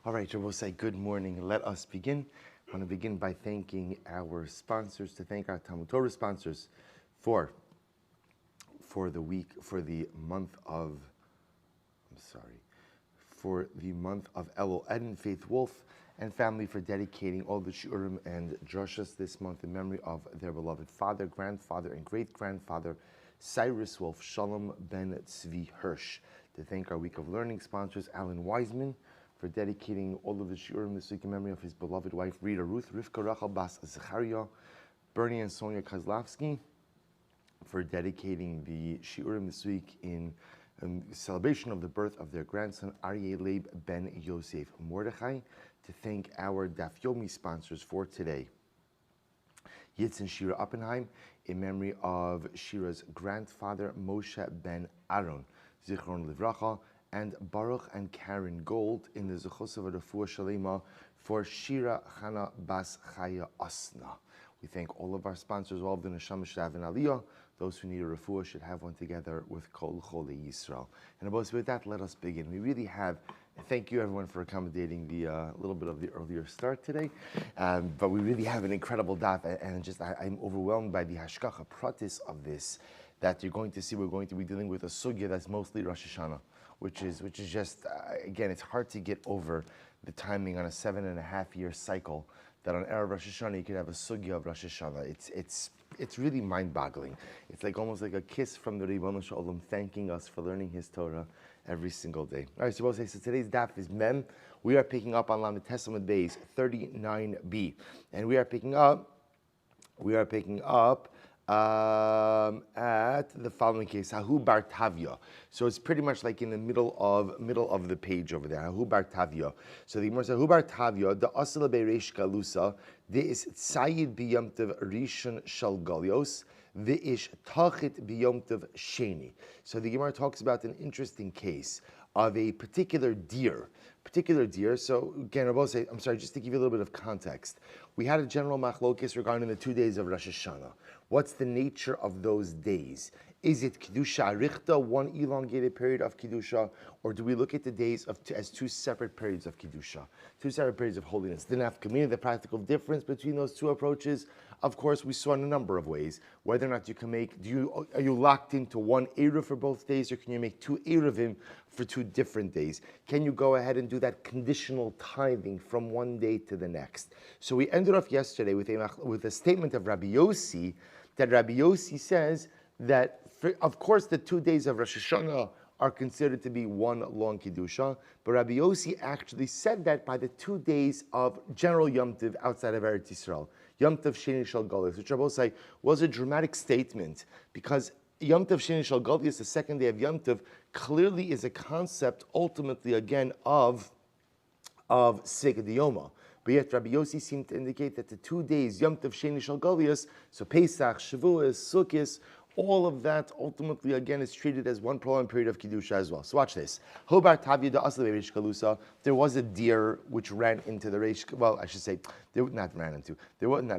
All right, we'll say good morning. Let us begin. I want to begin by thanking our sponsors, to thank our Talmud Torah sponsors for the month of Elul Eden, Faith Wolf, and family for dedicating all the shiurim and drushas this month in memory of their beloved father, grandfather, and great-grandfather, Cyrus Wolf Shalom ben Tzvi Hirsch. To thank our Week of Learning sponsors, Alan Wiseman, for dedicating all of the shiurim this week in memory of his beloved wife, Rita Ruth, Rivka Rachel Bas Zechariah, Bernie and Sonia Kozlovsky, for dedicating the shiurim this week in celebration of the birth of their grandson, Aryeh Leib ben Yosef Mordechai. To thank our Daf Yomi sponsors for today, Yitz and Shira Oppenheim, in memory of Shira's grandfather, Moshe ben Aaron, Zichron Livracha, and Baruch and Karen Gold in the Zechus of Refuah Shalema for Shira Chana Bas Chaya Asna. We thank all of our sponsors, all of the Neshama Shtav and Aliyah. Those who need a refuah should have one together with Kol Cholei Yisrael. And with that, let us begin. We really have, thank you everyone for accommodating the little bit of the earlier start today. But we really have an incredible daf, and I'm overwhelmed by the hashkacha pratis of this, that you're going to see. We're going to be dealing with a sugya that's mostly Rosh Hashanah, which is just, again, it's hard to get over the timing on a 7.5-year cycle, that on Erev Rosh Hashanah you could have a sugya of Rosh Hashanah. It's really mind-boggling. It's like almost like a kiss from the Ribono Shel Olam thanking us for learning His Torah every single day. All right, so we'll say, so today's daf is Mem. We are picking up on Lamed Testament Beis 39b, and we are picking up at the following case, Hahu Bar Tavya. So it's pretty much like in the middle of the page over there. Hahu Bar Tavya. So the Gemara says, Hahu Bar Tavya, the Asla Bereish Galusa, the is Tzayid Biyomtiv Rishon Shal Galios, the ish Tachit Biyomtiv Sheni. So the Gemara talks about an interesting case of a particular deer. So again, I'm sorry, just to give you a little bit of context. We had a general machlokes regarding the 2 days of Rosh Hashanah. What's the nature of those days? Is it Kedusha Arichta, one elongated period of Kedusha, or do we look at the days as two separate periods of Kedusha, two separate periods of holiness? The nafkamina, the practical difference between those two approaches, of course, we saw in a number of ways. Whether or not you can are you locked into one Eruv for both days, or can you make two Eruvim for 2 different days? Can you go ahead and do that conditional tithing from one day to the next? So we ended off yesterday with a statement of Rabbi Yossi, that Rabbi Yossi says that, of course, the 2 days of Rosh Hashanah are considered to be one long Kedusha, but Rabbi Yossi actually said that by the 2 days of general Yom Tov outside of Eretz Yisrael, Yom Tov Sheni Shal Galus, which Rabbi Yossi was a dramatic statement, because Yom Tov Sheni Shal Galus, the second day of Yom Tov, clearly is a concept, ultimately, again, of Sega Diyoma. But yet Rabbi Yossi seemed to indicate that the 2 days, Yom Tov Sheni Shal Galios, so Pesach, Shavuos, Sukkot, all of that ultimately, again, is treated as one prolonged period of Kedusha as well. So watch this. There was a deer which ran into the Reish, well, I should say, there was not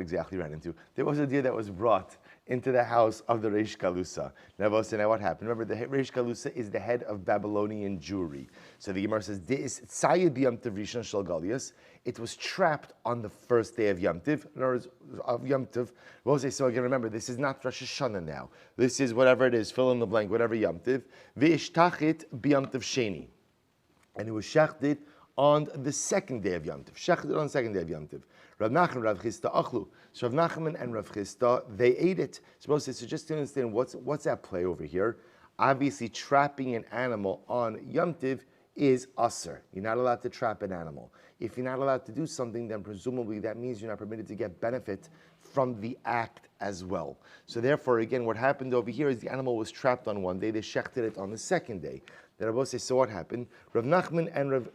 exactly ran into. There was a deer that was brought into the house of the Reish Galusa. Now what happened? Remember, the Reish Galusa is the head of Babylonian Jewry. So the Gemara says, it was trapped on the first day of Yom Tov. In other words, of Yom Tov. So again, remember, this is not Rosh Hashanah now. This is whatever it is, fill in the blank, whatever Yom Tov. V'ishtachit b'Yom Tov Sheni. And it was shechted on the second day of Yom Tov. Shechted on the second day of Yom Tov. Rav Nachman, Rav Chisda achlu. So Rav Nachman and Rav Chisda, they ate it. So just to understand what's at play over here, obviously trapping an animal on Yom Tov is asur. You're not allowed to trap an animal. If you're not allowed to do something, then presumably that means you're not permitted to get benefit from the act as well. So therefore, again, what happened over here is the animal was trapped on one day, they shechted it on the second day. The Rabbi says, so what happened? Rav Nachman and Rav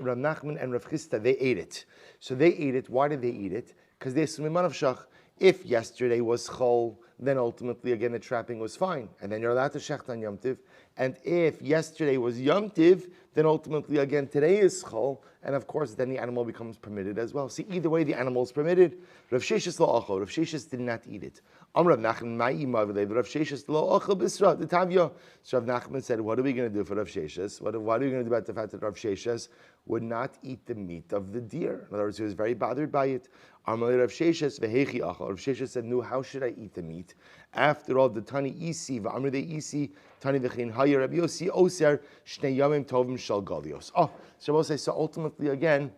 Chisda, they ate it. So they ate it. Why did they eat it? Because they assume of shach. If yesterday was chol, then ultimately again the trapping was fine, and then you're allowed to shecht on Yom Tiv. And if yesterday was Yom Tiv, then ultimately again today is Chol, and of course then the animal becomes permitted as well. See, either way the animal is permitted. Rav Sheshes lo achol. Rav Sheshes did not eat it. Rav Nachman ma'ima v'leiv. Rav Sheshes lo achol b'sra. The Tavya. So Rav Nachman said, what are we going to do for Rav Sheshes? What are we going to do about the fact that Rav Sheshes would not eat the meat of the deer? In other words, he was very bothered by it. Amalei Rav Sheshes v'hechi achol. Rav Sheshes said, no, how should I eat the meat? After all, the Tani isi v'amr de isi Tani v'chein hayer Rabbi Yossi oser shnei yamim tovim shal galios. Oh, so ultimately again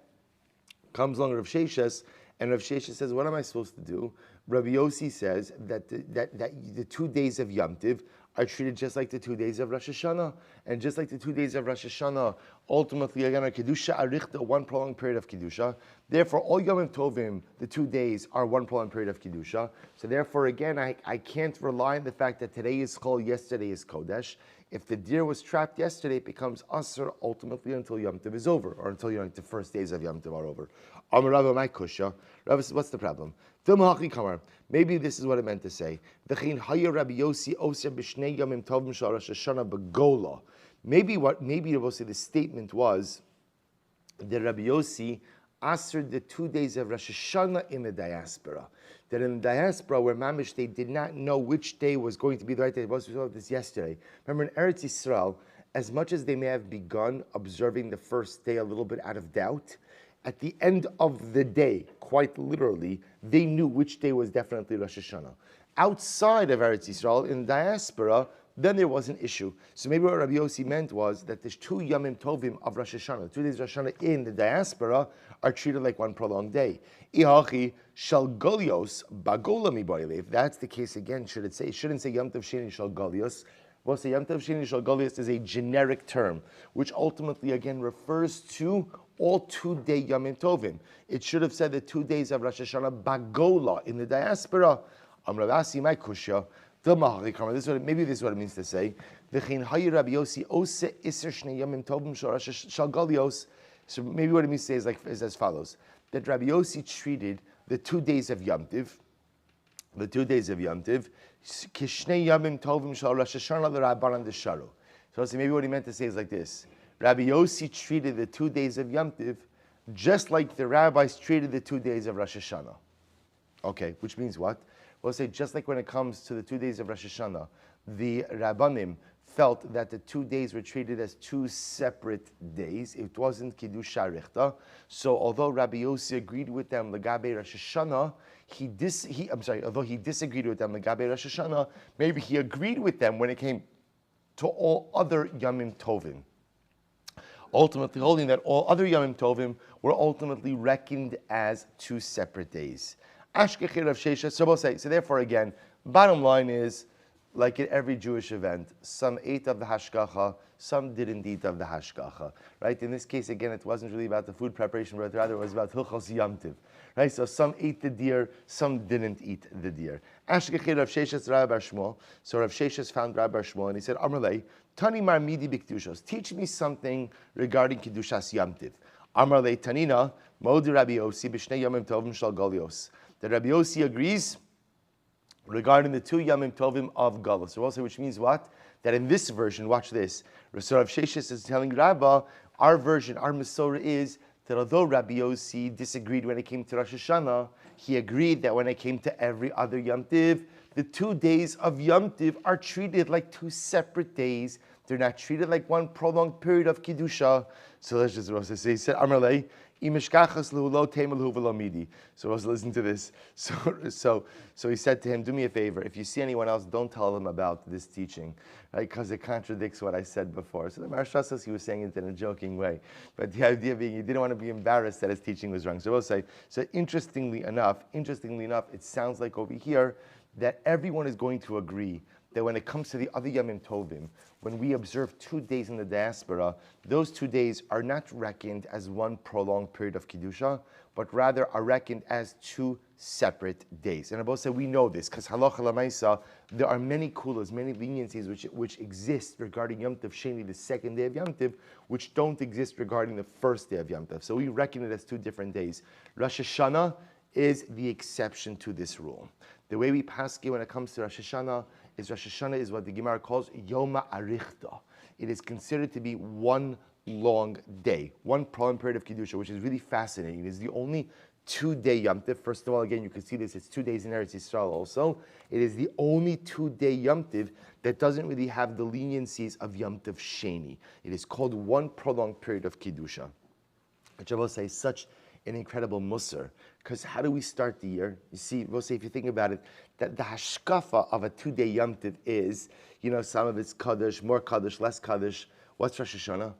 comes along Rav Sheshes, and Rav Sheshes says, what am I supposed to do? Rabbi Yossi says that the 2 days of Yom Tiv are treated just like the 2 days of Rosh Hashanah. And just like the 2 days of Rosh Hashanah, ultimately again are Kedusha Arichta, one prolonged period of Kedusha. Therefore, all Yom Tovim, the 2 days, are one prolonged period of Kedusha. So therefore, again, I can't rely on the fact that today is Chol, yesterday is Kodesh. If the deer was trapped yesterday, it becomes Asr ultimately until Yom Tov is over, or until the first days of Yom Tov are over. Amar Rava, my kusha. Rava says, what's the problem? Maybe this is what it meant to say. Maybe we'll say the statement was that Rabbi Yossi answered the 2 days of Rosh Hashanah in the diaspora. That in the diaspora, where Mamish, they did not know which day was going to be the right day. We saw this yesterday. Remember, in Eretz Yisrael, as much as they may have begun observing the first day a little bit out of doubt, at the end of the day, quite literally, they knew which day was definitely Rosh Hashanah. Outside of Eretz Yisrael, in diaspora, then there was an issue. So maybe what Rabbi Yossi meant was that there's 2 Yamim Tovim of Rosh Hashanah. 2 days of Rosh Hashanah in the diaspora are treated like one prolonged day. Ihachi shal golios bagola mi boile. If that's the case again, should it say? It shouldn't say Yom Tov Sheni shal golios. We'll say Yom Tov Sheni shal golios is a generic term, which ultimately again refers to all 2-day Yamim Tovim. It should have said the 2 days of Rosh Hashanah bagola in the diaspora. Amravasi my kushya. Maybe this is what it means to say. So maybe what it means to say is as follows: that Rabbi Yossi treated the 2 days of Yom Tiv, kishnei yamim tovim shal Rosh Hashanah l'Rabbanan d'Sharu. So maybe what he meant to say is like this: Rabbi Yossi treated the 2 days of Yom Tiv just like the rabbis treated the 2 days of Rosh Hashanah. Okay, which means what? We'll say just like when it comes to the 2 days of Rosh Hashanah, the Rabbanim felt that the 2 days were treated as 2 separate days. It wasn't Kiddusha Richta. So although Rabbi Yossi agreed with them Lagabe Rosh Hashanah, although he disagreed with them Lagabe Rosh Hashanah, maybe he agreed with them when it came to all other Yamim Tovim. Ultimately holding that all other Yamim Tovim were ultimately reckoned as 2 separate days. So therefore again, bottom line is, like at every Jewish event, some ate of the hashgacha, some didn't eat of the hashgacha. Right? In this case, again, it wasn't really about the food preparation, but rather it was about hilchos Yom Tiv. Right? So some ate the deer, some didn't eat the deer. So Rav Sheshes found Rabbi Shmuel and he said, Amrlei, Tani mar midi b'kedushos. Teach me something regarding kedushas Yom Tiv. Amrlei Tanina, Modi Rabbi Yossi b'shnei yamim tovim shal galios. The Rabbi Yossi agrees regarding the 2 Yamim Tovim of Galus. So also, which means what? That in this version, watch this. Rav Sheshes is telling Rabbah, our version, our Masorah is that although Rabbi Yossi disagreed when it came to Rosh Hashanah, he agreed that when it came to every other Yom Tiv, the 2 days of Yom Tiv are treated like 2 separate days. They're not treated like one prolonged period of Kiddusha. So let's just say, he said, Amarlei, so listen to this. So he said to him, do me a favor. If you see anyone else, don't tell them about this teaching, right? Because it contradicts what I said before. So the Maharsha says he was saying it in a joking way. But the idea being he didn't want to be embarrassed that his teaching was wrong. So we'll say, so interestingly enough, it sounds like over here that everyone is going to agree that when it comes to the other Yamim Tovim, when we observe 2 days in the diaspora, those 2 days are not reckoned as one prolonged period of Kiddusha, but rather are reckoned as 2 separate days. And Abba said, we know this, because halacha lamaisa, there are many kulas, many leniencies which exist regarding Yom Tov Sheni, the 2nd day of Yom Tov, which don't exist regarding the 1st day of Yom Tov. So we reckon it as 2 different days. Rosh Hashanah is the exception to this rule. The way we paski when it comes to Rosh Hashanah is what the Gemara calls Yoma Arichta. It is considered to be one long day, one prolonged period of Kedusha, which is really fascinating. It is the only 2-day Yom Tiv. First of all, again, you can see this, it's 2 days in Eretz Yisrael also. It is the only 2-day Yom Tiv that doesn't really have the leniencies of Yom Tiv Sheni. It is called one prolonged period of Kedusha, which I will say is such an incredible musar. Because how do we start the year? You see, we'll say if you think about it, that the hashkafa of a 2-day Yom Tiv is, some of it's Kaddish, more Kaddish, less Kaddish. What's Rosh Hashanah?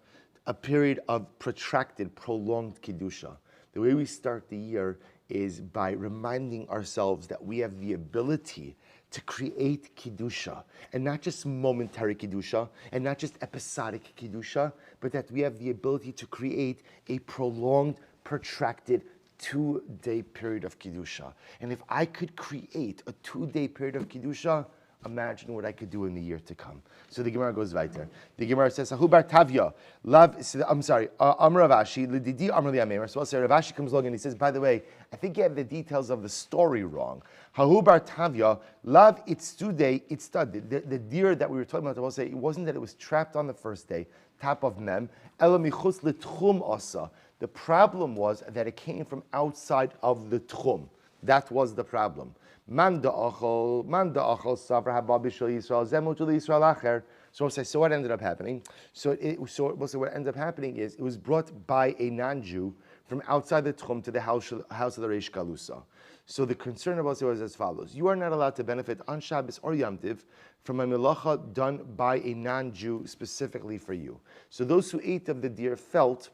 A period of protracted, prolonged Kedusha. The way we start the year is by reminding ourselves that we have the ability to create Kedusha, and not just momentary Kedusha, and not just episodic Kedusha, but that we have the ability to create a prolonged, protracted 2-day period of Kedusha. And if I could create a 2-day period of Kedusha, imagine what I could do in the year to come. So the Gemara goes weiter. The Gemara says, Ahu bar Tavya, Amar Rav Ashi, Lididi Amar Liamemer. So Rav Ashi comes along and he says, by the way, I think you have the details of the story wrong. Ahu bar Tavya, Lav Itztude Itztad. The deer that we were talking about, I will say, it wasn't that it was trapped on the first day, top of Mem, Ela Michutz L'Tchum Asa. The problem was that it came from outside of the Tchum. That was the problem. Man da'achol savra haba b'shel Yisrael zemutu l'Yisrael acher. So what ended up happening? So what ended up happening is it was brought by a non-Jew from outside the Tchum to the house of the Reish Galusa. So the concern about it was as follows: you are not allowed to benefit on Shabbos or Yom Tiv from a melacha done by a non-Jew specifically for you. So those who ate of the deer felt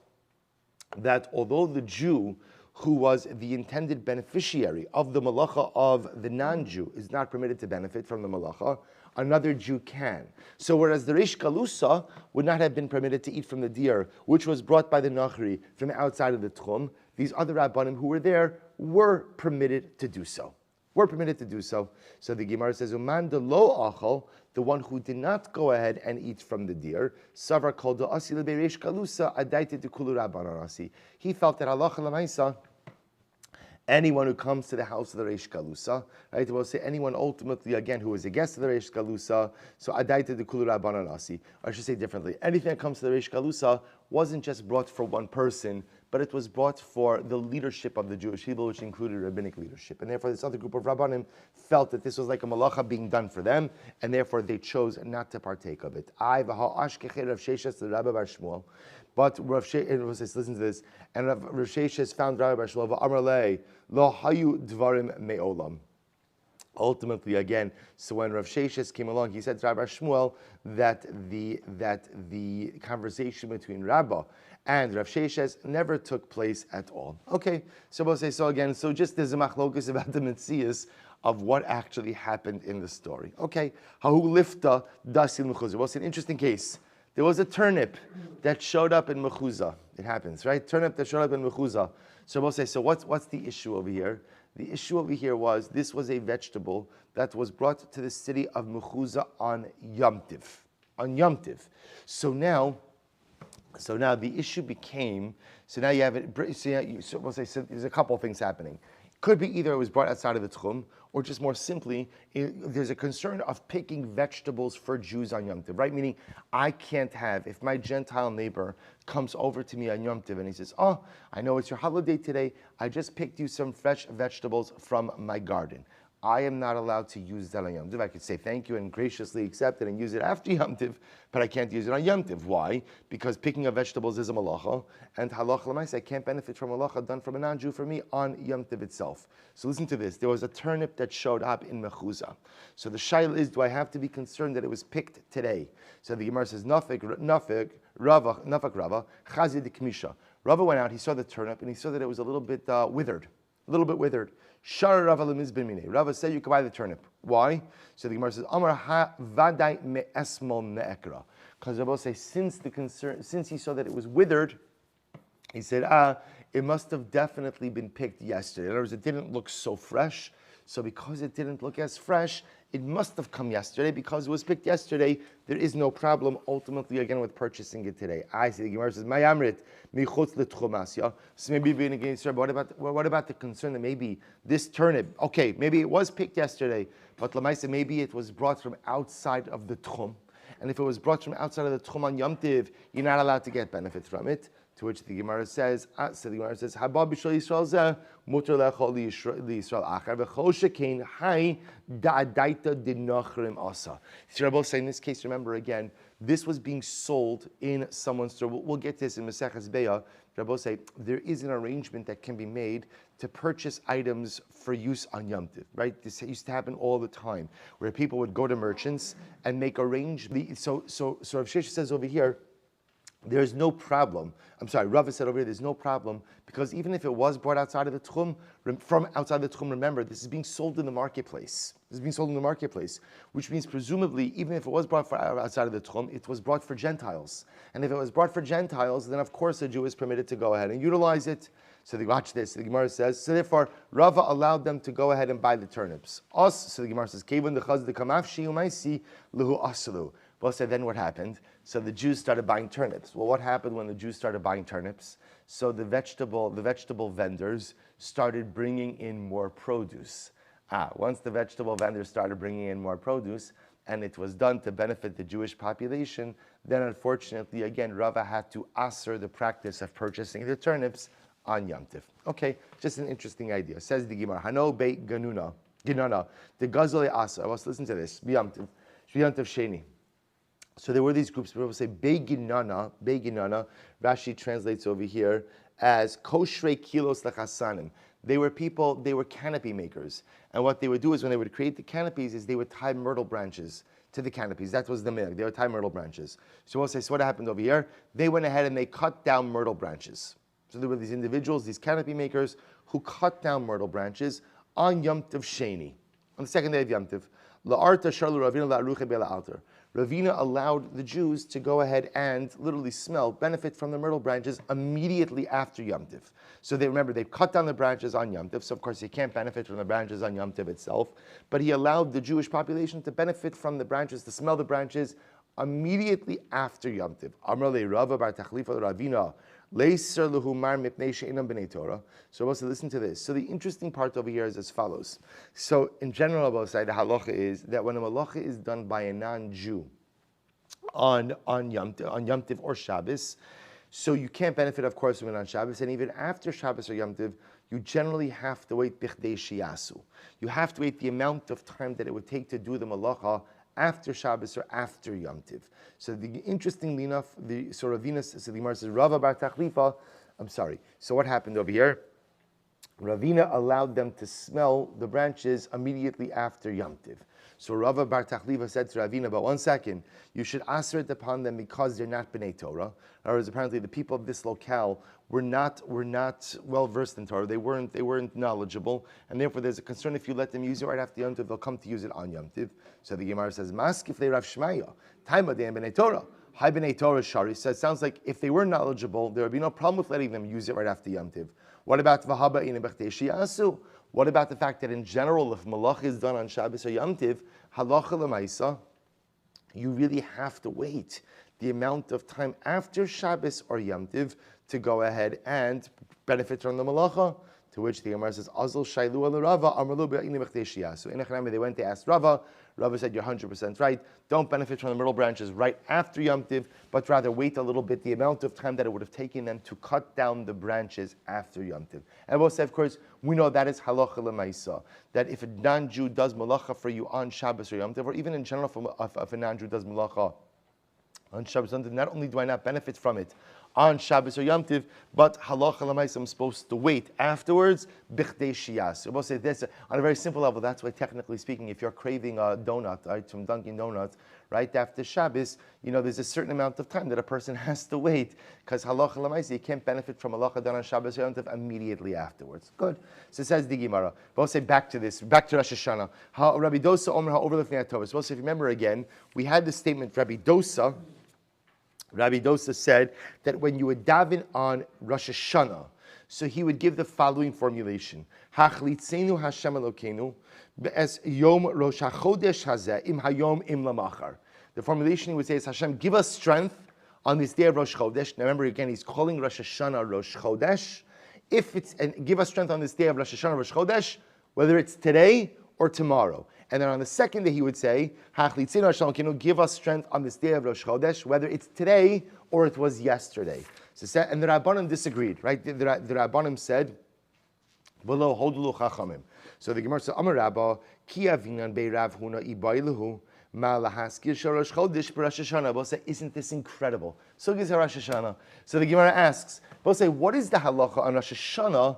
that although the Jew who was the intended beneficiary of the malacha of the non-Jew is not permitted to benefit from the malacha, another Jew can. So whereas the Reish Galusa would not have been permitted to eat from the deer, which was brought by the Nachri from outside of the Tchum, these other Rabbanim who were there were permitted to do so. So the Gemara says, Uman de lo achal, the one who did not go ahead and eat from the deer, Savar called the Asi Reish Galusa, Adaita de Kulu Rabbanan Asi. He felt that halacha l'maisa, anyone who comes to the house of the Reish Galusa, right? We'll say anyone ultimately, again, who is a guest of the Reish Galusa, so Adaita de Kulu Rabbanan Asi. Or I should say differently, anything that comes to the Reish Galusa wasn't just brought for one person, but it was brought for the leadership of the Jewish people, which included rabbinic leadership. And therefore, this other group of Rabbanim felt that this was like a malacha being done for them, and therefore they chose not to partake of it. But Rav Sheshes, listen to this, and Rav Sheshes found Rabbi Bar Shmuel, Amar lei, lo hayu dvarim me'olam. Ultimately, again, so when Rav Sheshes came along, he said to Rabbi Shmuel that the conversation between Rabbah and Rav Sheshes never took place at all. Okay, so we'll say so again. So just there's a machlokus about the mitzias of what actually happened in the story. Okay, hahu lifta dasil mechuzah. Well, it's an interesting case. There was a turnip that showed up in mechuzah. It happens, right? Turnip that showed up in mechuzah. So we'll say, so what's the issue over here? The issue over here was this was a vegetable that was brought to the city of Mechuzah on Yom Tiv. So now the issue became, so now you have it, so we'll say, so there's a couple of things happening. Could be either it was brought outside of the Tchum, or just more simply, there's a concern of picking vegetables for Jews on Yom Tov, right? Meaning, I can't have, if my Gentile neighbor comes over to me on Yom Tov and he says, oh, I know it's your holiday today, I just picked you some fresh vegetables from my garden. I am not allowed to use that on Yom Tov. I could say thank you and graciously accept it and use it after Yom Tov, but I can't use it on Yom Tov. Why? Because picking of vegetables is a malacha, and halacha l'maisa, I can't benefit from a malacha done from a non-Jew for me on Yom Tov itself. So listen to this. There was a turnip that showed up in Mechuzah. So the shaila is, do I have to be concerned that it was picked today? So the Gemara says, Rava, Chazi de Kmisha. Rava went out, he saw the turnip, and he saw that it was a little bit withered. Shara Rava lemizbin mine. Rava said you can buy the turnip. Why? So the Gemara says, Amar ha vadai me'esmol me'ekra. Because Rava says, since he saw that it was withered, he said, it must have definitely been picked yesterday. In other words, it didn't look so fresh. So because it didn't look as fresh, it must have come yesterday. Because it was picked yesterday, there is no problem ultimately again with purchasing it today. I see the Gemara says, "My amrit michutz letchumas." Yeah. So maybe being against her. But what about the concern that maybe this turnip? Okay, maybe it was picked yesterday, but lamaisa maybe it was brought from outside of the tchum. And if it was brought from outside of the tchum on Yom Tiv, you're not allowed to get benefit from it. To which the Gemara says, "Haba b'shol Yisrael zeh mutar lechol liyisrael achar v'chol shekein hai da'adaita dinachrim asa." So Rabbi say in this case, remember again, this was being sold in someone's store. We'll get this in Maseches Beya. Rabbi say there is an arrangement that can be made to purchase items for use on Yom Tiv, right? This used to happen all the time, where people would go to merchants and make arrangements. So Rav Shesha says over here, there's no problem. I'm sorry, Rava said over here, there's no problem, because even if it was brought outside of the tchum, from outside the tchum, remember, this is being sold in the marketplace. This is being sold in the marketplace, which means presumably, even if it was brought outside of the tchum, it was brought for Gentiles. And if it was brought for Gentiles, then of course a Jew is permitted to go ahead and utilize it. So they watch this. The Gemara says, so therefore, Rava allowed them to go ahead and buy the turnips. Us, so the Gemara says, Kevin the chaz the kamafshi umaisi luhu asalu. Well, so then what happened? So the Jews started buying turnips. Well, what happened when the Jews started buying turnips? So the vegetable vendors started bringing in more produce. Once the vegetable vendors started bringing in more produce, and it was done to benefit the Jewish population, then unfortunately, again, Rava had to asser the practice of purchasing the turnips on Yom Tiv. Okay, just an interesting idea. Says the Gemara, Hano be ganuna, the gazole asa. Let's listen to this. Yom Tiv Sheni. So there were these groups, people say Beginana, Rashi translates over here as Koshrei Kilos Lachasanim. They were canopy makers. And what they would do is when they would create the canopies is they would tie myrtle branches to the canopies. That was the minhag. They would tie myrtle branches. So we'll say, so what happened over here? They went ahead and they cut down myrtle branches. So there were these individuals, these canopy makers, who cut down myrtle branches on Yom Tov Sheni, on the second day of Yom Tov. La'arta sharlu Ravina la'aruche be'la altar. Ravina allowed the Jews to go ahead and literally benefit from the myrtle branches immediately after Yom Tiv. So they cut down the branches on Yom Tiv, so of course you can't benefit from the branches on Yom Tiv itself, but he allowed the Jewish population to benefit from the branches, to smell the branches immediately after Yom Tiv. Amar le Rava bar Tachlifa Ravina. So also listen to this. So the interesting part over here is as follows. So in general, the halacha is that when a malacha is done by a non-Jew on Yom Tiv or Shabbos, so you can't benefit, of course, from it on Shabbos, and even after Shabbos or Yom Tiv, you generally have to wait bichdei shiyasu. You have to wait the amount of time that it would take to do the malacha after Shabbos or after Yom Tiv. So interestingly enough, the Gemara says Rava bar Tachlifa. So what happened over here? Ravina allowed them to smell the branches immediately after Yom Tiv. So Rava bar Tachlifa said to Ravina, but 1 second, you should answer it upon them because they're not B'nai Torah. In other words, apparently the people of this locale were not well versed in Torah. They weren't knowledgeable, and therefore there's a concern if you let them use it right after Yom Tiv, they'll come to use it on Yom Tiv. So the Gemara says, Maskif le Rav Shmaya, Taima de B'nai Torah. Hi B'nai Torah Shari. So it sounds like if they were knowledgeable, there would be no problem with letting them use it right after Yom Tiv. What about V'haba in B'chtei Shi'asu? What about the fact that in general, if malach is done on Shabbos or Yom Tiv, halacha l'maisa, you really have to wait the amount of time after Shabbos or Yom Tiv to go ahead and benefit from the malacha. To which the Gemara says, Azal shailu al Rava, amrlu be'ini b'chtei shiyasu. In Echanami, they went to ask Rava. Rava said, you're 100% right. Don't benefit from the myrtle branches right after Yom Tiv, but rather wait a little bit, the amount of time that it would have taken them to cut down the branches after Yom Tiv. And we'll say, of course, we know that is halacha l'maisa, that if a non-Jew does malacha for you on Shabbos or Yom Tiv, or even in general, if a non-Jew does malacha on Shabbos or Yom Tiv, not only do I not benefit from it on Shabbos or Yom Tiv, but halacha l'maisa, I'm supposed to wait afterwards, bichdei shiyas. We'll say this on a very simple level. That's why, technically speaking, if you're craving a donut, right, from Dunkin' Donuts, right after Shabbos, there's a certain amount of time that a person has to wait, because halacha l'maisa, you can't benefit from halacha done on Shabbos or Yom Tiv immediately afterwards. Good. So it says the Gemara. We'll say back to Rosh Hashanah. Rabbi Dosa Omer ha'over lefnei haTorah. So if you remember again, we had the statement, Rabbi Dosa said that when you would daven on Rosh Hashanah, So he would give the following formulation. Hachlitzenu Hashem Elokeinu be'es yom rosh hachodesh hazeh im hayom im lamachar. The formulation he would say is, Hashem, give us strength on this day of Rosh Chodesh. Now remember again, he's calling Rosh Hashanah Rosh Chodesh. And give us strength on this day of Rosh Hashanah Rosh Chodesh, whether it's today or tomorrow. And then on the second day he would say, Hachlitzenu Hashem Elokeinu, give us strength on this day of Rosh Chodesh, whether it's today or it was yesterday. So, and the Rabbanim disagreed, right? The Rabbanim said, "V'lo hodulu chachamim." So the Gemara said, "Amar Rabba, ki avinan bei Rav Huna ibailahu ma lahaskir shorosh chodesh b'Rosh Hashanah." Both say, "Isn't this incredible?" So gives Rosh Hashanah. So the Gemara asks, both say, "What is the halacha on Rosh Hashanah?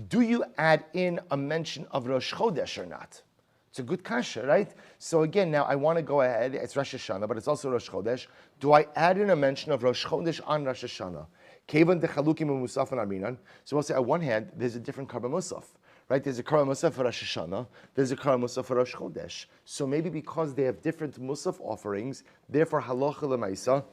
Do you add in a mention of Rosh Chodesh or not?" It's a good kasha, right? So again, now I want to go ahead. It's Rosh Hashanah, but it's also Rosh Chodesh. Do I add in a mention of Rosh Chodesh on Rosh Hashanah? Kevan dechalukim u'musaf and aminan. So we'll say, on one hand, there's a different karban musaf, right? There's a karban musaf for Rosh Hashanah. There's a karban musaf for Rosh Chodesh. So maybe because they have different musaf offerings, therefore halacha l'maisa.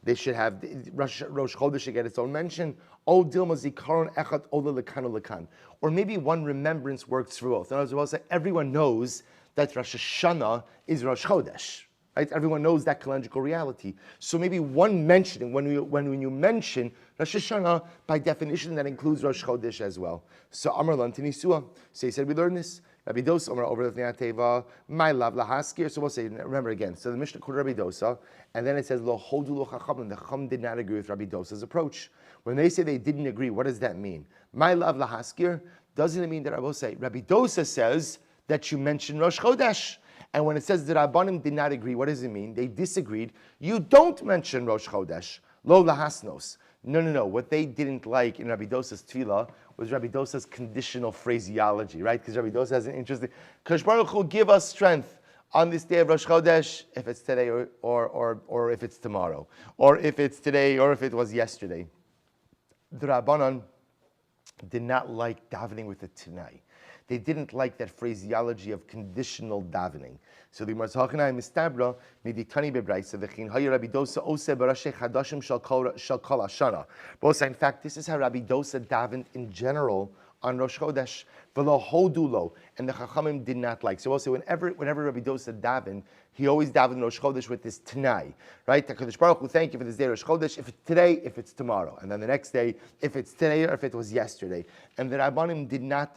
They should have Rosh Chodesh should get its own mention. O dilma zikaron echad ola lekan lekan. Or maybe one remembrance works for both. In other words, we'll say everyone knows that Rosh Hashanah is Rosh Chodesh. Right? Everyone knows that calendrical reality. So maybe one mentioning, when you mention Rosh Hashanah, by definition that includes Rosh Chodesh as well. So Amar Lan Tinisua. So he said, we learned this. Rabbi Dosa, Amar over the Teva, my love lahaskir. So we'll say, remember again. So the Mishnah quoted Rabbi Dosa, and then it says, Lo hodu lo chacham. The Chacham did not agree with Rabbi Dosa's approach. When they say they didn't agree, what does that mean? My love lahaskir, doesn't it mean that Rabbi Dosa says that you mention Rosh Chodesh? And when it says the Rabbanim did not agree, what does it mean? They disagreed. You don't mention Rosh Chodesh. Lo lahasnos. No. What they didn't like in Rabbi Dosa's tefillah was Rabbi Dosa's conditional phraseology, right? Because Rabbi Dosa has an interesting... Kadosh Baruch Hu, give us strength on this day of Rosh Chodesh, if it's today or if it's tomorrow. Or if it's today or if it was yesterday. The Rabbanan did not like davening with a Tanai. They didn't like that phraseology of conditional davening. So the Gemara Zachanai mistabra miditani bebraisa v'chin hayi Rabbi Dosa ose barashei chadashim shal kol Hashanah. Both in fact, this is how Rabbi Dosa davened in general on Rosh Chodesh. V'lo hodulo, and the Chachamim did not like. So also whenever Rabbi Dosa davened, he always davened Rosh Chodesh with this Tanai, right? HaKadosh Baruch Hu, thank you for this day Rosh Chodesh. If it's today, if it's tomorrow, and then the next day, if it's today or if it was yesterday. And the Rabbanim did not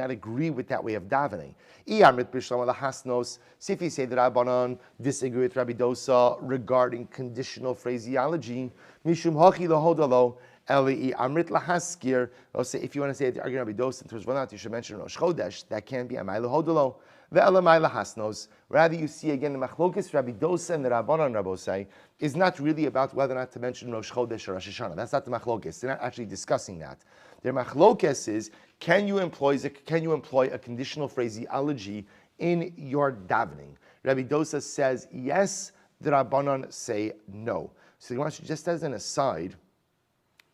agree with that way of davening. See if you say the Rabbanan disagree with Rabbi Dosa regarding conditional phraseology. Mishum hachi lahodalo. Amrit lahaskir. Also, if you want to say the argument of Rabbi Dosa, whether or not you should mention Rosh Chodesh, that can't be Amai lahodalo. Ve'elamai lahasnos. Rather, you see again the machlokes Rabbi Dosa and the Rabbanan Rabbosai is not really about whether or not to mention Rosh Chodesh or Rosh Hashanah. That's not the machlokes. They're not actually discussing that. Their machlokes is can you employ a conditional phraseology in your davening? Rabbi Dosa says yes. The Rabbanan say no. So just as an aside.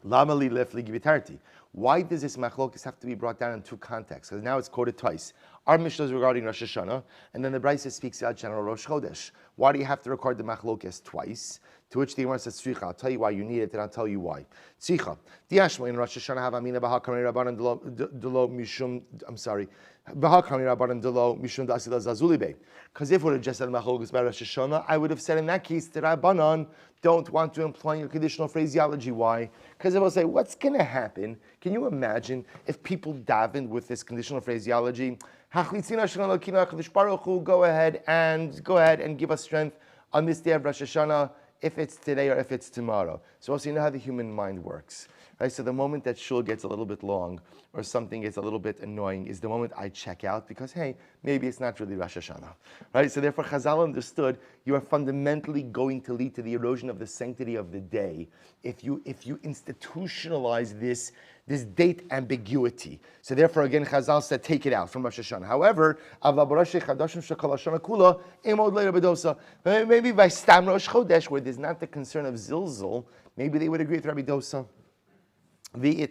Why does this machlokes have to be brought down in two contexts? Because now it's quoted twice. Our Mishnah is regarding Rosh Hashanah, and then the Brisa speaks about general Rosh Chodesh. Why do you have to record the machlokes twice? To which the Gemara says, Tzricha, I'll tell you why you need it, and I'll tell you why. Tzricha, Diashma in Rosh Hashanah have Amina B'Hakamei Rabbanan Delo Mishum, I'm sorry, B'Hakamei Rabbanan Delo Mishum Da'asila Zazulibe. Because if we would have just said machlokes by Rosh Hashanah, I would have said in that case, the Rabbanan don't want to employ a conditional phraseology. Why? Because they will say, what's going to happen? Can you imagine if people davened with this conditional phraseology? Go ahead and give us strength on this day of Rosh Hashanah, if it's today or if it's tomorrow. So also you know how the human mind works. Right? So the moment that shul gets a little bit long or something gets a little bit annoying is the moment I check out because, hey, maybe it's not really Rosh Hashanah. Right? So therefore Chazal understood you are fundamentally going to lead to the erosion of the sanctity of the day if you institutionalize this date ambiguity. So therefore again Chazal said take it out from Rosh Hashanah. However, maybe by Stam Rosh Chodesh where there's not the concern of zilzul, maybe they would agree with Rabbi Dosa. And if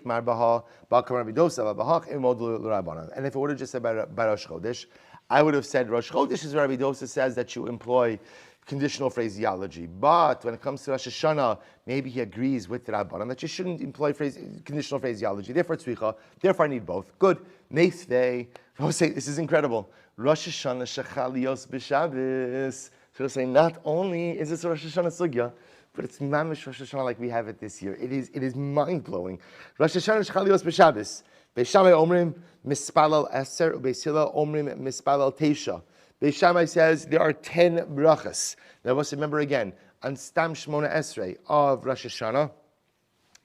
it would have just said by Rosh Chodesh, I would have said Rosh Chodesh is Rabbi Dosa says that you employ conditional phraseology. But when it comes to Rosh Hashanah, maybe he agrees with the Rabbanan that you shouldn't employ conditional phraseology. Therefore, tzricha. Therefore, I need both. Good. Neithvei. This is incredible. Rosh Hashanah shechalios b'Shabbos. So say not only is this a Rosh Hashanah sugya, but it's mamish Rosh Hashanah like we have it this year. It is mind blowing. Rosh Hashanah shechalios b'Shabbos. Beis Shammai omrim mispalal eser, ubeis Hillel omrim mispalal teisha. Beis Shammai says there are 10 brachas. Now let's remember again, on Stam Shmona Esrei of Rosh Hashanah,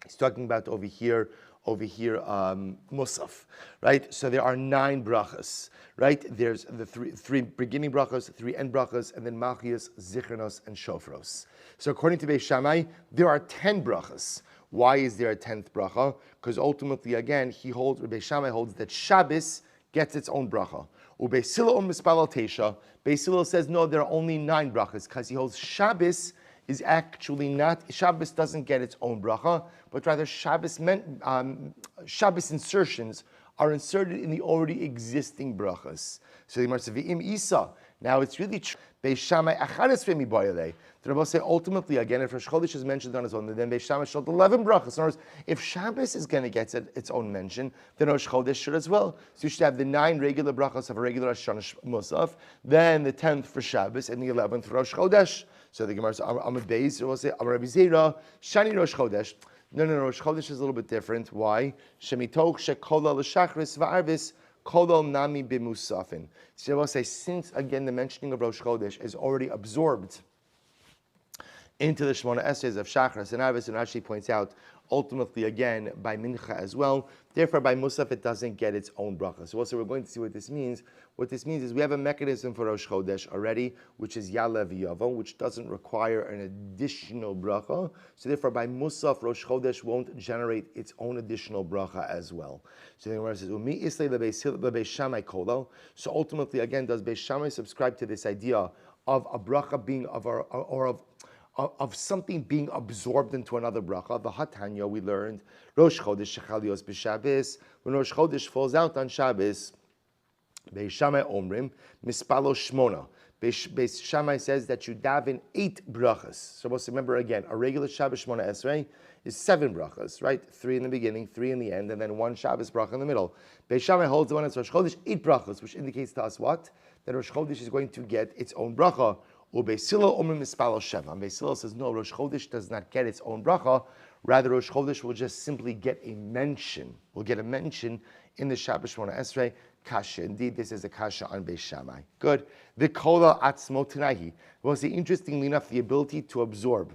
he's talking about over here, Musaf, right? So there are 9 brachas, right? There's the three beginning brachas, 3 end brachas, and then Malchias, Zichronos, and Shofros. So according to Beis Shammai, there are 10 brachas. Why is there a 10th bracha? Because ultimately, again, Beis Shammai holds that Shabbos gets its own bracha. Beis Hillel mispalal teisha. Beis Hillel says no, there are only 9 brachas because he holds Shabbos is actually not. Shabbos doesn't get its own bracha, but rather Shabbos insertions are inserted in the already existing brachas. So the Gemara says v'im isa. Now it's really true. Beis Shammai achares v'mi boyalei. The Rebbe say ultimately again, if Rosh Chodesh is mentioned on its own, then Beis Shammai should 11 brachas. In other words, if Shabbos is going to get its own mention, then Rosh Chodesh should as well. So you should have the 9 regular brachas of a regular Hashanah Musaf, then the 10th for Shabbos, and the 11th for Rosh Chodesh. So the Gemara says Amud Beis, it will say Amar Rabbi Zera Shani Rosh Chodesh. No, Rosh Chodesh is a little bit different. Why? Shemitoch shekola l'shachris va'arvis kolol nami b'musafin. So I will say, since again the mentioning of Rosh Chodesh is already absorbed into the Shemona Esrei of Shachris and Arvis, and actually points out ultimately again by Mincha as well. Therefore, by Musaf it doesn't get its own bracha. So also we're going to see what this means. What this means is we have a mechanism for Rosh Chodesh already, which is Yalev Yavo, which doesn't require an additional bracha. So therefore, by Musaf, Rosh Chodesh won't generate its own additional bracha as well. So the Gemara says, Umi islay lebeis Shammai kolal. So ultimately, again, does Beis Shammai subscribe to this idea of a bracha being of something being absorbed into another bracha? The Hatanya we learned Rosh Chodesh shechalios b'Shabbos. When Rosh Chodesh falls out on Shabbos, Beis Shammai omrim mispalo shmona. Beis Shammai says that you daven 8 brachas. So let's remember again, a regular Shabbos Shmona Esrei is 7 brachas, right? 3 in the beginning, 3 in the end, and then 1 Shabbos bracha in the middle. Beis Shammai holds the one that's Rosh Chodesh 8 brachas, which indicates to us what? That Rosh Chodesh is going to get its own bracha. Beis Hillel omrim mispalo sheva. Beis Hillel says no, Rosh Chodesh does not get its own bracha. Rather, Rosh Chodesh will just simply get a mention. We'll get a mention in the Shabbos Shmona Esrei. Kasha. Indeed, this is a kasha on Beis Shammai. Good. The kola atzmo tenahi. Well, see, interestingly enough, the ability to absorb.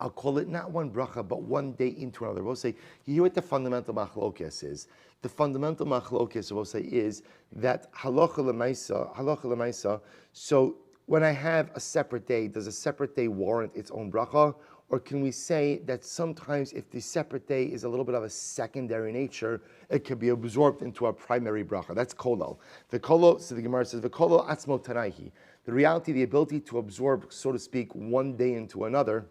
I'll call it not one bracha, but one day into another. We'll say, you hear what the fundamental machlokes is. The fundamental machlokes, we'll say, is that halacha l'maisa. So when I have a separate day, does a separate day warrant its own bracha? Or can we say that sometimes if the separate day is a little bit of a secondary nature, it can be absorbed into a primary bracha? That's kolal. The kolal, so the Gemara says, the kolal atzmo tanaihi. The reality, the ability to absorb, so to speak, one day into another,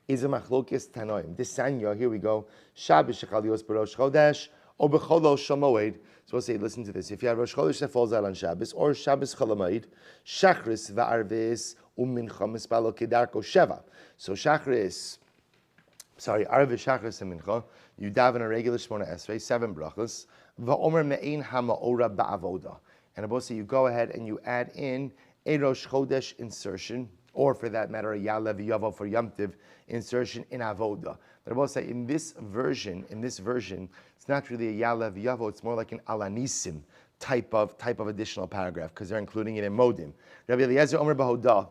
is a machlokes tanoim. This sanya, here we go. Shabbos shechalios b'Rosh Chodesh, or b'cholol shamoed. So we'll say, listen to this. If you have Rosh Chodesh that falls out on Shabbos, or Shabbos chalamoed, shachris va'arvis u'mincha mispalo kedarko sheva. So arvis, shachris and mincha, you daven a regular Shmona Esrei, 7 brachas, va'omer me'ein ha'ma'ora ba'avoda. And also you go ahead and you add in a Rosh Chodesh insertion, or for that matter, a Yalev Yavo for Yom Tiv insertion in Avoda. But I will say in this version, it's not really a Yalev Yavo, it's more like an Alanisim type of additional paragraph, because they're including it in Modim. Rabbi Eliezer Omer Bahodah.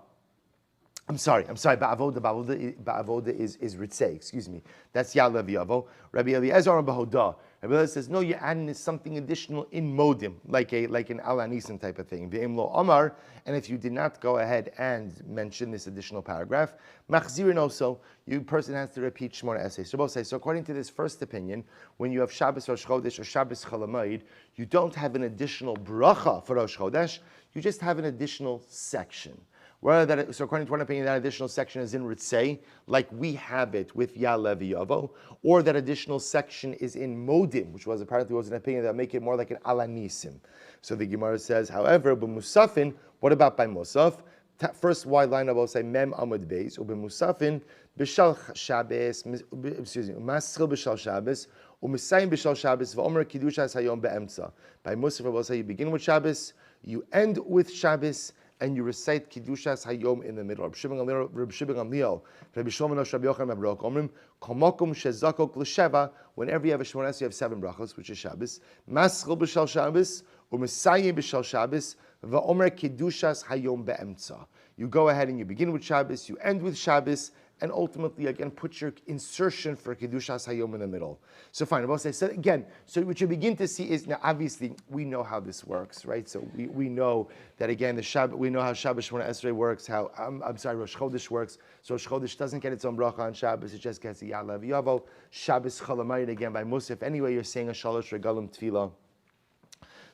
I'm sorry, Ba'avoda is Ritzei, excuse me. That's Yalev Yavo. Rabbi Eliezer Omer Bahodah. Rabbi Eliezer says, no, you're adding something additional in Modim, like an Alanisim type of thing. V'im lo Omar, and if you did not go ahead and mention this additional paragraph, Machzirin also, person has to repeat Shmona Esrei. So both say, so according to this first opinion, when you have Shabbos Rosh Chodesh or Shabbos Chalamoid, you don't have an additional bracha for Rosh Chodesh, you just have an additional section. So according to one opinion, that additional section is in Ritzei, like we have it with Yalev Yavo, or that additional section is in Modim, which apparently was an opinion that make it more like an Alanisim. So the Gemara says, however, but Musafin, what about by Musaf? first wide line, I will say Mem Amud Beis Ubemusafin Bishal Shabbos. Excuse me, Maschil Bishal Shabbos Umisayim Bishal Shabbos VaOmer Kidushas Hayom Be'emtza. By Musaf, I will say you begin with Shabbos, you end with Shabbos, and you recite Kidushas Hayom in the middle. Reb Shimon Gamliel, Rabbi Shlomo Nosh Rabbi Yochanan Abrok Omrim Komokum Shezakok L'Sheva. Whenever you have a Shmones, you have 7 brachos, which is Shabbos. Maschil B'Shal Shabbos Umisayim B'Shal Shabbos VaOmer Kidushas Hayom Be'emtza. You go ahead and you begin with Shabbos, you end with Shabbos, and ultimately, again, put your insertion for Kedushas Hayom in the middle. So fine, I will say, so again, so what you begin to see is, now obviously, we know how this works, right? So we know that, again, we know how Shabbos Shemona Esrei works, how, Rosh Chodesh works. So Rosh Chodesh doesn't get its own bracha on Shabbos, it just gets a Ya'alav Yavo. Shabbos Cholamayit, again, by Musaf. Anyway, you're saying a Shalosh Regalim Tefillah,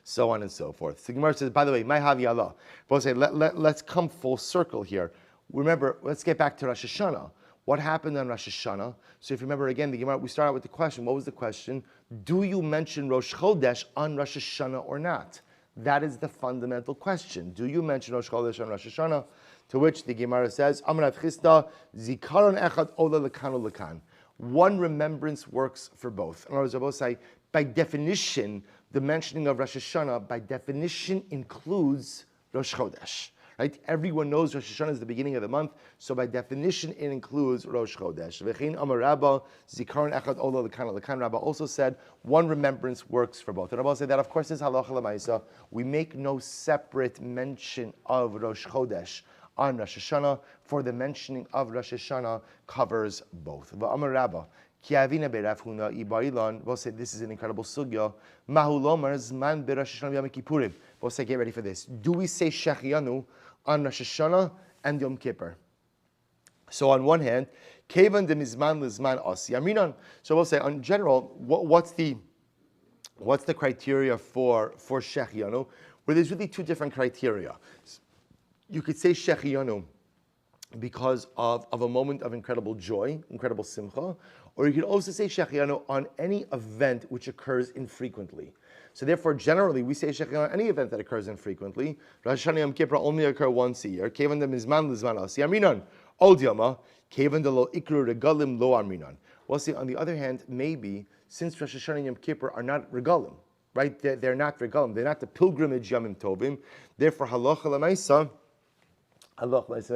so on and so forth. So Gemara says, by the way, my Havi Allah. We'll say, let's come full circle here. Remember, let's get back to Rosh Hashanah. What happened on Rosh Hashanah? So if you remember again, the Gemara, we start out with the question. What was the question? Do you mention Rosh Chodesh on Rosh Hashanah or not? That is the fundamental question. Do you mention Rosh Chodesh on Rosh Hashanah? To which the Gemara says, Amrat Chista, Zikaron Echad Ola Lekanu Lekan. One remembrance works for both. In other words, I will say, by definition, the mentioning of Rosh Hashanah, by definition, includes Rosh Chodesh. Right? Everyone knows Rosh Hashanah is the beginning of the month, so by definition it includes Rosh Chodesh. V'chein Amar Rabba Zikaron Echad Ola L'kan L'kan. Rabba also said one remembrance works for both. And Rabba said that of course is halacha l'maisa. We make no separate mention of Rosh Chodesh on Rosh Hashanah, for the mentioning of Rosh Hashanah covers both. V'Amar Rabba Kiavina beRav Huna Ibarilan. We'll say this is an incredible sugya. Mahu Lomar Zman beRosh Hashanah Yom Kippurim. We'll say get ready for this. Do we say Shechianu on Rosh Hashanah and Yom Kippur? So on one hand, Kevan de Mizman Lizman Asi Aminan. So we'll say on general, what's the criteria for Shechianu? Well, there's really 2 different criteria. You could say Shechianu because of a moment of incredible joy, incredible simcha, or you could also say Shechianu on any event which occurs infrequently. So therefore, generally, we say Shechianu on any event that occurs infrequently. Rosh Hashanah Yom Kippur only occur once a year. Kevan de Mizman Lizman Asi Aminan. Old Yama, Kevan de Lo Ikru Regalim Lo Aminan. Well, see, on the other hand, maybe, since Rosh Hashanah and Yom Kippur are not regalim, right? They're not regalim. They're not the pilgrimage Yomim Tovim. Therefore, halacha l'maisa,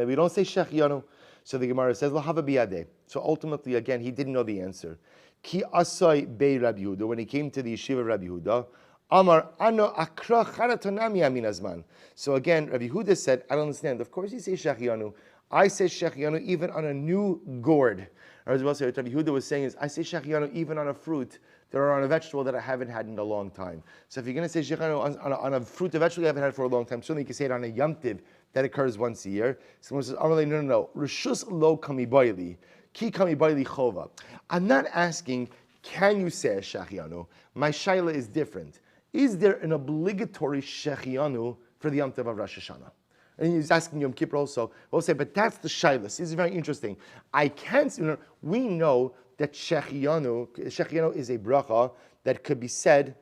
we don't say Shechianu. So the Gemara says, L'hava biyadeh. So ultimately, again, he didn't know the answer. Ki asay bei Rabbi Yehuda, when he came to the yeshiva of Rabbi Yehuda, Amar ano akra charatonami amin azman. So again, Rabbi Yehuda said, I don't understand. Of course you say Shechianu. I say Shechianu even on a new gourd. Or as well, what Rabbi Yehuda was saying is, I say Shechianu even on a fruit or on a vegetable that I haven't had in a long time. So if you're going to say Shechianu on a fruit or vegetable you haven't had for a long time, certainly you can say it on a Yom Tiv that occurs once a year. Someone says, no. Rishus lo kamibayli, ki kamibayli chova. I'm not asking, can you say a Shechianu? My shaila is different. Is there an obligatory Shechianu for the Yom Tov of Rosh Hashanah? And he's asking Yom Kippur also. We'll say, but that's the shayla. This is very interesting. We know that Shechianu is a bracha that could be said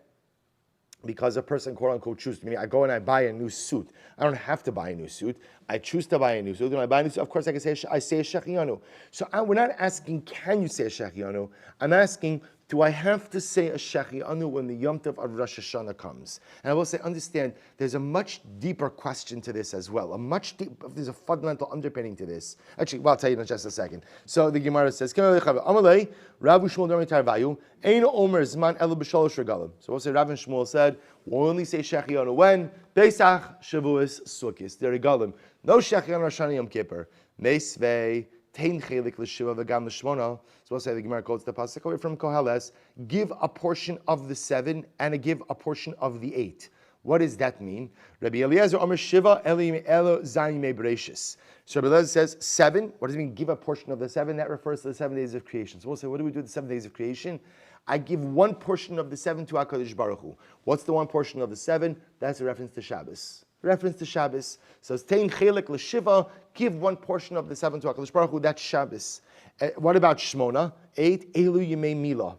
because a person, quote unquote, chooses to. I go and I buy a new suit. I don't have to buy a new suit. I choose to buy a new suit. When I buy a new suit, of course, I say a Shechianu. So we're not asking, can you say a Shechianu? I'm asking, do I have to say a Shechianu when the Yom Tov of Rosh Hashanah comes? And I will say, understand, there's a much deeper question to this as well. There's a fundamental underpinning to this. Actually, well, I'll tell you in just a second. So the Gemara says, So we'll say, Rav and Shmuel said, we'll only say Shechianu when? Pesach, Shavuos, Sukkot. They're regalim. No Shechianu Rosh Hashanah Yom Kippur. Meisvei. So we'll say the Gemara quotes the pasuk away from Koheles, give a portion of the 7 and give a portion of the 8. What does that mean? Rabbi Eliezer Omer Shiva Elim Elo Zayimei Bereshis. So Rabbi Eliezer says 7. What does it mean? Give a portion of the 7. That refers to the 7 days of creation. So we'll say, what do we do with the 7 days of creation? I give one portion of the 7 to HaKadosh Baruch Hu. What's the one portion of the 7? That's a reference to Shabbos. Reference to Shabbos. So it's Tein Chelik L'Shiva, give one portion of the 7 to HaKadosh Baruch Hu, that's Shabbos. What about Shmona? 8, Elu Yemei Milah.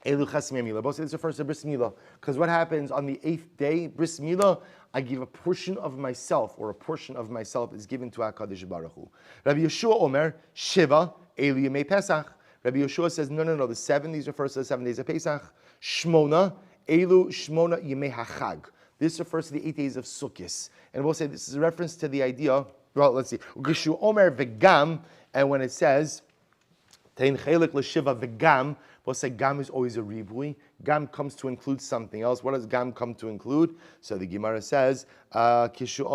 Elu Chasmei Milah. Both say this refers to Bris Milah. Because what happens on the 8th day, Bris Milah, I give a portion of myself, or a portion of myself is given to HaKadosh Baruch Hu. Rabbi Yeshua Omer, Shiva, Elu Yemei Pesach. Rabbi Yeshua says, no, the 7, these refers to the 7 days of Pesach. Shmona, Elu Shmona Yemei HaChag. This refers to the 8 days of Sukkot. And we'll say this is a reference to the idea, well, let's see. Gishu Omer Vegam, and when it says, Tein Chelik L'Shiva Vegam, we'll say Gam is always a ribui. Gam comes to include something else. What does Gam come to include? So the Gemara says, Kishu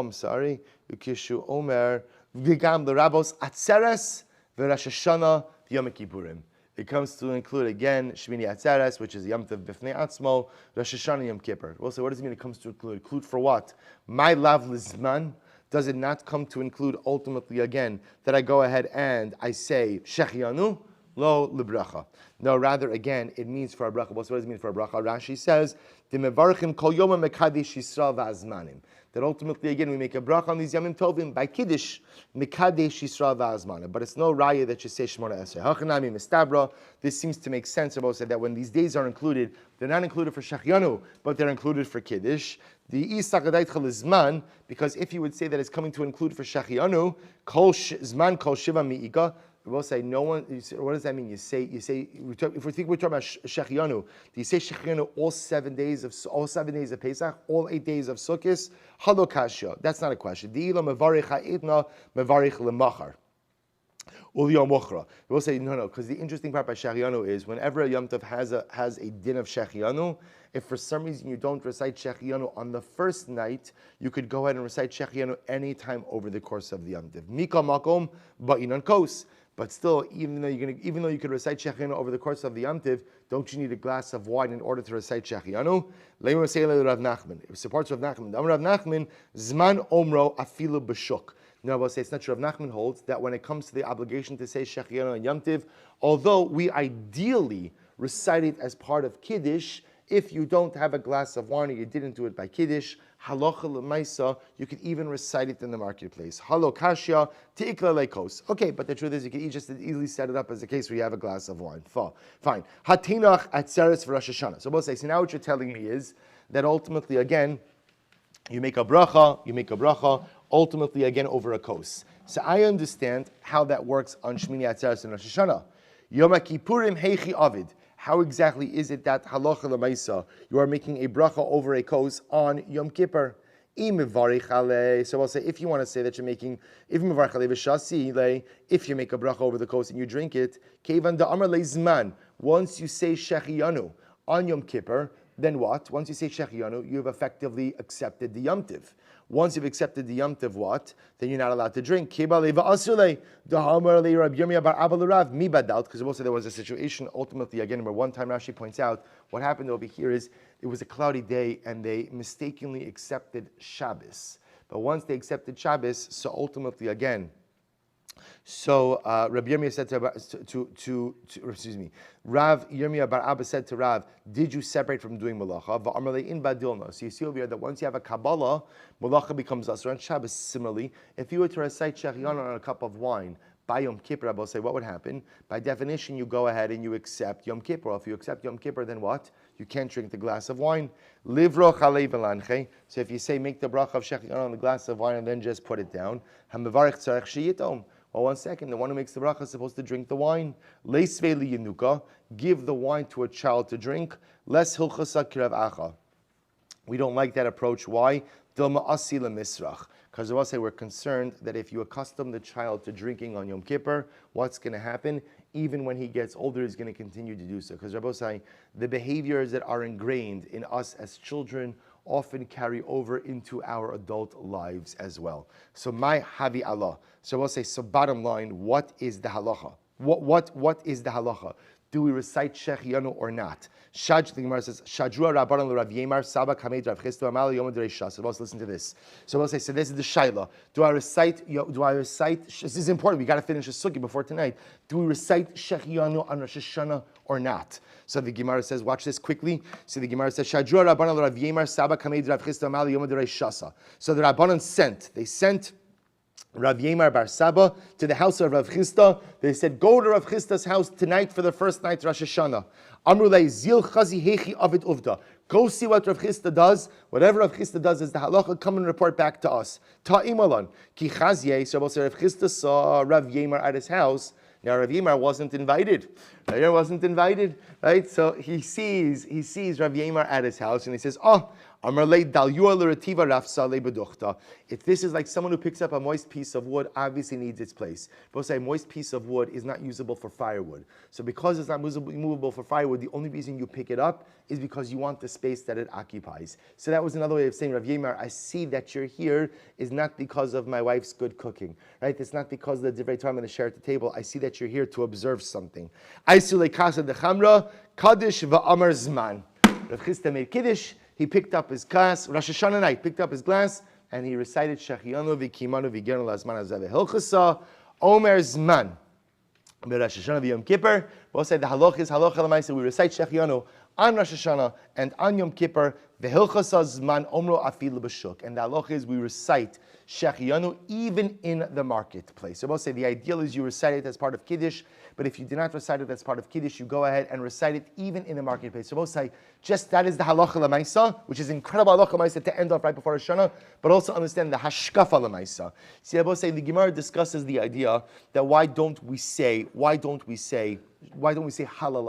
Omer Vegam L'Rabos Atzeres V'Rosh Hashanah V'Yom Kippurim. It comes to include again Shmini Atzeres, which is Yom Tov B'fnei Atzmo, Rosh Hashanah, Yom Kippur. Well, so what does it mean? It comes to include. Include for what? My lav lizman. Does it not come to include ultimately again that I go ahead and I say Shechianu lo libracha? No, rather again it means for a bracha. Well, so what does it mean for a bracha? Rashi says Dimevarchim kol yoma mekadesh Yisrael va'azmanim. That ultimately, again, we make a bracha on these Yamim Tovim by Kiddush, Mekadesh Yisrael V'azmana. But it's no raya that you say Shemona Esrei. Hachanami Mistabra. This seems to make sense. Rabbi said that when these days are included, they're not included for Shechianu, but they're included for Kiddush. The Isakadait Chalizman, because if you would say that it's coming to include for Shechianu, Kol Zman Kol Shiva Mi'ika, we'll say no one. What does that mean? You say. If we're talking about Shechianu, do you say Shechianu all 7 days of Pesach, all 8 days of Sukkot? Halokashya. That's not a question. Di'ila mevarich ha'itna mevarich lemachar. We'll say no, because the interesting part by Shechianu is whenever a Yom Tov has a din of Shechianu, if for some reason you don't recite Shechianu on the first night, you could go ahead and recite Shechianu anytime over the course of the Yom Tov. Mika makom ba'inan kos. But still, even though you could recite Shechianu over the course of the Yom Tiv, don't you need a glass of wine in order to recite Shechianu? It supports Rav Nachman. Rav Nachman, Zman Omro Afilu B'Shuk. No, we'll say it's not true. Rav Nachman holds that when it comes to the obligation to say Shechianu and Yom Tiv, although we ideally recite it as part of Kiddush, if you don't have a glass of wine or you didn't do it by Kiddush, halacha l'maisa, you could even recite it in the marketplace. Halo kashya teikla leikos. Okay, but the truth is you can just easily set it up as a case where you have a glass of wine. Fine. Hatinach atzeres for Rosh Hashanah. So we'll say, so now what you're telling me is that ultimately, again, you make a bracha, ultimately again over a kos. So I understand how that works on Shmini Atzeres and Rosh Hashanah. Yom Kippurim heichi avid. How exactly is it that halacha l'maisa you are making a bracha over a kos on Yom Kippur? So I'll say if you want to say that you're making if you make a bracha over the kos and you drink it, kevan da'amar leizman. Once you say Shechianu on Yom Kippur, then what? Once you say Shechianu, you've effectively accepted the Yom Tiv. Once you've accepted the Yom Tiv, what? Then you're not allowed to drink. Because also there was a situation, ultimately, again, where one time Rashi points out, what happened over here is, it was a cloudy day, and they mistakenly accepted Shabbos. But once they accepted Shabbos, so ultimately, again, Rabbi Yirmiyah said Rav Yirmiyah bar Abba said to Rav, did you separate from doing malacha? Va'amarle in badilna. So you see over here that once you have a Kabbalah, malacha becomes asur on Shabbos. Similarly, if you were to recite Shechianu on a cup of wine by Yom Kippur, I will say what would happen? By definition, you go ahead and you accept Yom Kippur. If you accept Yom Kippur, then what? You can't drink the glass of wine. Livro chalei v'lanche. So if you say make the bracha of Shechianu on the glass of wine and then just put it down, hamavarich tzarech sheyitom. Well, 1 second, the one who makes the bracha is supposed to drink the wine. Leisvei liyenuka, give the wine to a child to drink. Les hilchasa kirav acha. We don't like that approach. Why? Dilma asi lemisrach. Because I will say we're concerned that if you accustom the child to drinking on Yom Kippur, what's going to happen? Even when he gets older, he's going to continue to do so. Because Rabbi say the behaviors that are ingrained in us as children often carry over into our adult lives as well. So my havi Allah. So we'll say, so bottom line, what is the halacha? What is the halacha? Do we recite Shechianu or not? The Gemara says, Shadrua Rabbanan l'Rav Yemar Saba Kamed Rav Chisda Amal Yom D'Reisha. So let's listen to this. So we'll say, so this is the Shaila. Do I recite? This is important. We got to finish the sukkah before tonight. Do we recite Shechianu on Rosh Hashanah or not? So the Gemara says, watch this quickly. So the Gemara says, Shadrua Rabbanan l'Rav Yemar Saba Kamed Rav Chisda Amal Yom D'Reisha. So the Rabbanan sent. They sent Rav Yemar Bar Saba to the house of Rav Chisda. They said, go to Rav Chisda's house tonight for the first night Rosh Hashanah. Amrulei Zil Chazi Hechi Avid Uvda. Go see what Rav Chisda does. Whatever Rav Chisda does is the halacha. Come and report back to us. Ta'imalon Ki Chazye. So Rav Chisda saw Rav Yemar at his house. Now Rav Yemar wasn't invited. Rav Yemar wasn't invited, right? So he sees Rav Yemar at his house, and he says, "Oh, if this is like someone who picks up a moist piece of wood, obviously needs its place. But say a moist piece of wood is not usable for firewood. So because it's not movable for firewood, the only reason you pick it up is because you want the space that it occupies. So that was another way of saying, Rav Yemar, I see that you're here is not because of my wife's good cooking, right? It's not because of the divrei Torah I'm going to share at the table. I see that you're here to observe something. Aisule kasa de chamra, kaddish va'amar zman. Rav Chisda made kiddush. He picked up his glass, Rosh Hashanah night, picked up his glass, and he recited Shechianu v'kimanu v'girnu lazman hazeh v'hilchasa Omer Zman. Rosh Hashanah v'Yom Kippur. Both say the halach is halacha l'maisa. We recite Shechianu on Rosh Hashanah and on Yom Kippur. V'hilchasa Zman Omro afilu b'shuk. And the halach is we recite Shechianu even in the marketplace. So both say the ideal is you recite it as part of Kiddush, but if you do not recite it as part of Kiddush, you go ahead and recite it even in the marketplace. So both say just that is the halacha l'maisa, which is incredible halacha l'maisa to end off right before Hashanah, but also understand the hashkafa l'maisa. See, I both say the Gemara discusses the idea that why don't we say halal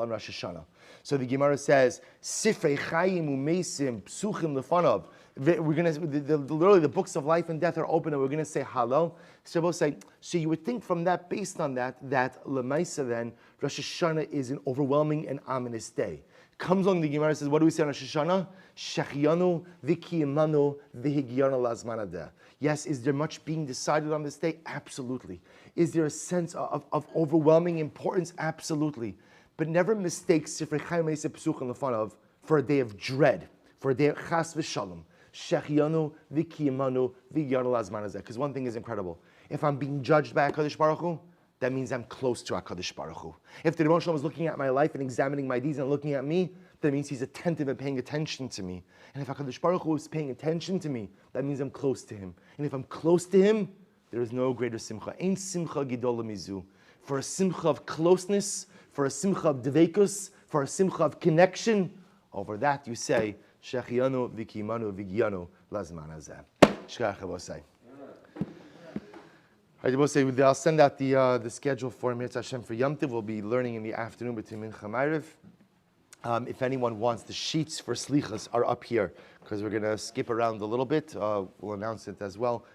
on Rosh Hashanah? So the Gemara says, Sifrei Chayim Umeisim Psuchim Lefanav. We're going to literally the books of life and death are open, and we're going to say halal. So we'll say, so you would think from that, based on that Lemaisa then Rosh Hashanah is an overwhelming and ominous day. Comes along the Gemara and says, what do we say on Rosh Hashanah? Shechianu v'kiyamanu v'higyanu lazmanadeh. Yes, is there much being decided on this day? Absolutely. Is there a sense of overwhelming importance? Absolutely. But never mistake Sifrei Chaim Eiseh Psuchim Lefanav for a day of dread, for a day of chas v'shalom. Shechianu v'kiyamanu v'higyanu lazmanadeh. Because one thing is incredible. If I'm being judged by HaKadosh Baruch Hu, that means I'm close to HaKadosh Baruch Hu. If the Rebbe Shalom is looking at my life and examining my deeds and looking at me, that means he's attentive and paying attention to me. And if HaKadosh Baruch Hu is paying attention to me, that means I'm close to him. And if I'm close to him, there is no greater simcha. Ein simcha gidola mizu. For a simcha of closeness, for a simcha of dveikus, for a simcha of connection, over that you say, Shechianu v'kimanu v'gyanu lazman hazeh. Shkach Havosai. I'll send out the schedule for Mirz Hashem for Yom Tov. We'll be learning in the afternoon between Mincha and Ma'ariv. If anyone wants, the sheets for Slichas are up here because we're going to skip around a little bit. We'll announce it as well.